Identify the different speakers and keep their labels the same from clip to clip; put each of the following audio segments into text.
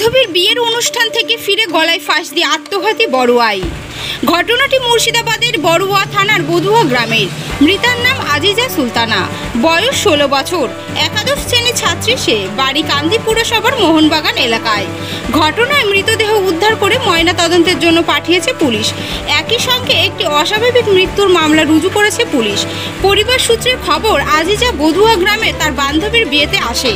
Speaker 1: বান্ধবীর বিয়ের অনুষ্ঠান থেকে ফিরে গলায় ফাঁস দিয়ে আত্মঘাতী বড়ুয়াই। ঘটনাটি মুর্শিদাবাদের বড়ুয়া থানার বধুয়া গ্রামের। মৃতার নাম আজিজা সুলতানা, বয়স 16 বছর, একাদশ শ্রেণীর ছাত্রী সে। বাড়ি কান্দি পুরসভার মোহনবাগান এলাকায়। ঘটনায় মৃতদেহ উদ্ধার করে ময়না তদন্তের জন্য পাঠিয়েছে পুলিশ। একই সঙ্গে একটি অস্বাভাবিক মৃত্যুর মামলা রুজু করেছে পুলিশ। পরিবার সূত্রের খবর, আজিজা বধুয়া গ্রামে তার বান্ধবীর বিয়েতে আসে।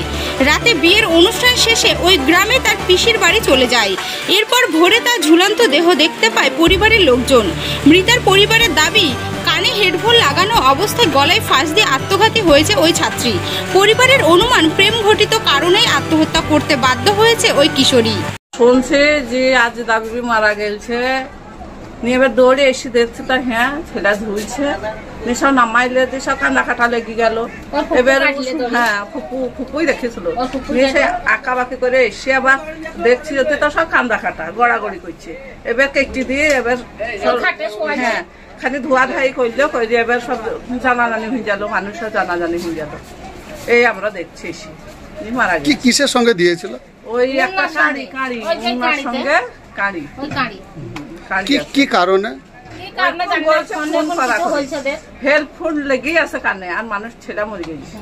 Speaker 1: রাতে বিয়ের অনুষ্ঠান শেষে ওই গ্রামে তার পিসির বাড়ি চলে যায়। এরপর ভোরে তার ঝুলন্ত দেহ দেখতে পায় পরিবারের লোকজন। মৃতার পরিবারের দাবি, কানে হেডফোন লাগানো অবস্থায় গলায় ফাঁস দিয়ে আত্মঘাতী হয়েছে ওই ছাত্রী। পরিবারের অনুমান, প্রেম ঘটিত কারণেই আত্মহত্যা করতে বাধ্য হয়েছে ওই কিশোরী।
Speaker 2: শুনছে যে আজ দাবি মারা গেছে, নিয়ে এবার দৌড়ে এসে দেখছে তা হ্যাঁ ছেলে ঝুলছে, সব নামাইলে সব কান্দা কাটা লেগে গেল। এবার হ্যাঁ ফুপুই দেখেছিল, সে আঁকা বাকি করে এসে আবার দেখছি ওতে তো সব কান্দা কাটা গড়াগড়ি করছে। এবার কেটে দিয়ে এবার হ্যাঁ খালি ধোয়া ধাই করলো, করে এবার সব জানাজানি হয়ে গেল, মানুষের জানাজানি হয়ে গেল। এই আমরা দেখছি এসে মারা গেছে।
Speaker 3: কিসের সঙ্গে দিয়েছিল?
Speaker 2: ওই একটা কাঁড়ি সঙ্গে কাঁড়ি।
Speaker 3: কি কারণে?
Speaker 2: হেল্পফুল লেগেই আছে কানে, আর মানুষ ছেলে মরে গেছে,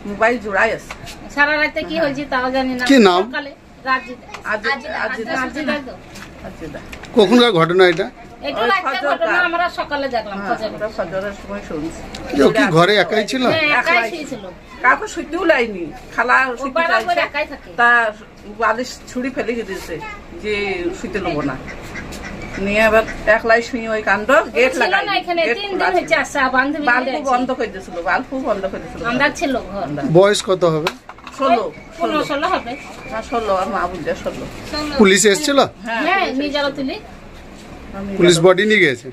Speaker 2: মোবাইল জোড়াই আছে।
Speaker 4: সারা রাতে কি হয়েছে তাও জানি না।
Speaker 3: কি নাম? কখনকার ঘটনা এটা?
Speaker 4: আমরা সকালে দেখলাম,
Speaker 2: ফজরের সময় শুনছি।
Speaker 3: কি ঘরে একাই ছিল?
Speaker 2: কাউকে শুইতেও লাইনি, খালা তা বালিশ ছুরি ফেলে দিয়েছে যে শুইতে নেবো না, নিয়ে এবার একলাই শুই ওই কাণ্ড। গেট লাগাই বাল্বু বন্ধ করে দিয়েছিল, বাল্বু বন্ধ করে দিয়েছিল।
Speaker 3: বয়স কত হবে?
Speaker 2: 16 হবে। 16 আর মা বুঝে 16।
Speaker 3: পুলিশ এসেছিল?
Speaker 4: হ্যাঁ,
Speaker 3: পুলিশ বডি নিয়ে গেছে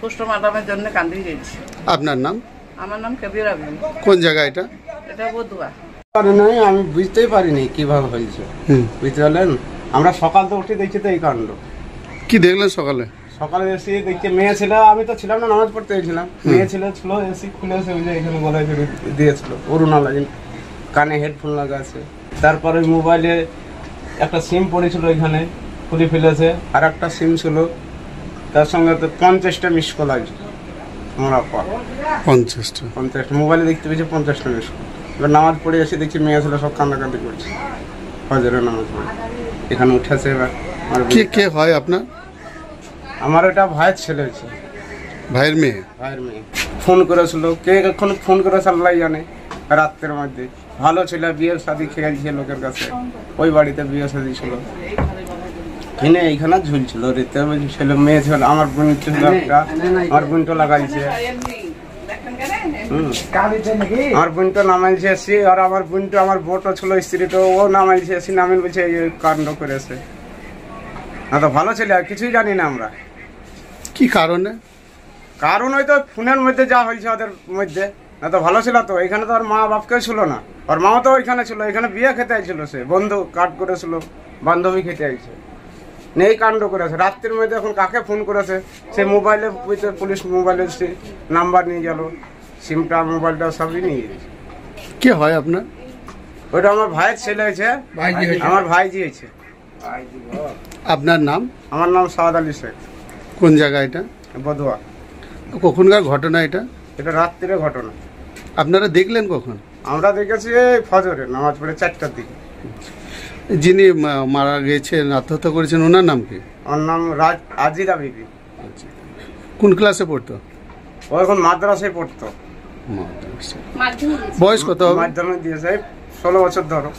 Speaker 2: পোস্টমর্টমের জন্য কান্দি গেছি।
Speaker 3: আপনার নাম?
Speaker 2: আমার নাম কবির আবি।
Speaker 3: কোন জায়গা এটা?
Speaker 2: এটা বধুয়া।
Speaker 5: আমি বুঝতেই পারিনি কিভাবে হয়েছে, বুঝতে পারলেন? আমরা সকাল তো উঠে দেখছি তো এই কাণ্ড।
Speaker 3: কি দেখলেন সকালে?
Speaker 5: সকালে এসে দেখছি মেয়ে ছিল, আমি তো ছিলাম না, নামাজ পড়তে গেছিলাম। মেয়ে ছিল এসে খুলেছে, ওই যে এখানে গলায় দিয়েছিল অরুণা লাগে, কানে হেডফোন লাগা আছে। তারপরে মোবাইলে একটা সিম পড়েছিল, ওইখানে খুলে ফেলেছে। আর একটা সিম ছিল, তার সঙ্গে তো 50টা মিস কল আছে। আমার আপা 50টা মোবাইলে দেখতে পেয়েছি, 50টা মিস কল। এবার নামাজ পড়ে এসে দেখছি মেয়ে ছিল সব কান্দাকান্দি করছে, ফজরের নামাজ পড়ে এখানে উঠেছে। এবার
Speaker 3: কে হয় আপনার?
Speaker 5: আমার এটা ভাইয়ের ছেলে হয়েছে।
Speaker 3: ভাইয়ের মেয়ে?
Speaker 5: ভাইয়ের মেয়ে ফোন করেছিল, কে এখন ফোন করেছে আল্লাহ জানে। রাত্রের মধ্যে ভালো ছিল, বিয়ের শাদী খেয়েছে লোকের কাছে, ওই বাড়িতে বিয়ে শাদী ছিল, কিনে এইখানে ঝুলছিল রেতে ছিল। মেয়ে ছিল, আমার বোন ছিল একটা, আমার বোনটা লাগাইছে, আমার বোনটা নামাইছে এসি। আর আমার বোনটা, আমার বোনটা ছিল স্ত্রীটা, ও নামাইছে এসি, নামিল বলছে এই কাণ্ড করেছে। না তো ভালো ছিল, আর কিছুই জানি না আমরা
Speaker 3: কি কারণে।
Speaker 5: কারণ হয়তো ফোনের মধ্যে যা হয়েছে ওদের মধ্যে, না তো ভালো ছিল তো। এখানে তো আর মা বাপকেও ছিল না, আর মাও তো ওইখানে ছিল, এখানে বিয়ে খেতে আইছিল, সে বন্ধু কাট করেছিল, বান্ধবী খেতে আইছে, নেই কাণ্ড করেছে রাত্রির মধ্যে। এখন কাকে ফোন করেছে সে মোবাইলে, পুলিশ মোবাইলে সে নাম্বার নিয়ে গেল, সিমটা মোবাইলটা সবই নিয়ে গেছে।
Speaker 3: কে হয় আপনার?
Speaker 5: ওইটা আমার ভাইয়ের ছেলে হয়েছে, আমার ভাইজি হয়েছে।
Speaker 3: আপনার নাম?
Speaker 5: আমার নাম সাদ আলী শেখ।
Speaker 3: কোন জায়গা এটা?
Speaker 5: বধুয়া।
Speaker 3: কখনকার ঘটনা এটা?
Speaker 5: এটা রাত্রির ঘটনা।
Speaker 3: আপনারা দেখলেন কখন?
Speaker 5: আমরা দেখেছি ফজরে নামাজ পড়ে 4টার দিকে।
Speaker 3: যিনি মারা গেছেন, আত্মহত্যা করেছেন, ওনার নাম কি?
Speaker 5: ওর নাম আজিজা বিবি।
Speaker 3: কোন ক্লাসে পড়তো?
Speaker 5: ও এখন মাদ্রাসায় পড়তো।
Speaker 3: বয়স কত হবে?
Speaker 5: মাধ্যমিক দিয়েছে, 16 বছর ধরো।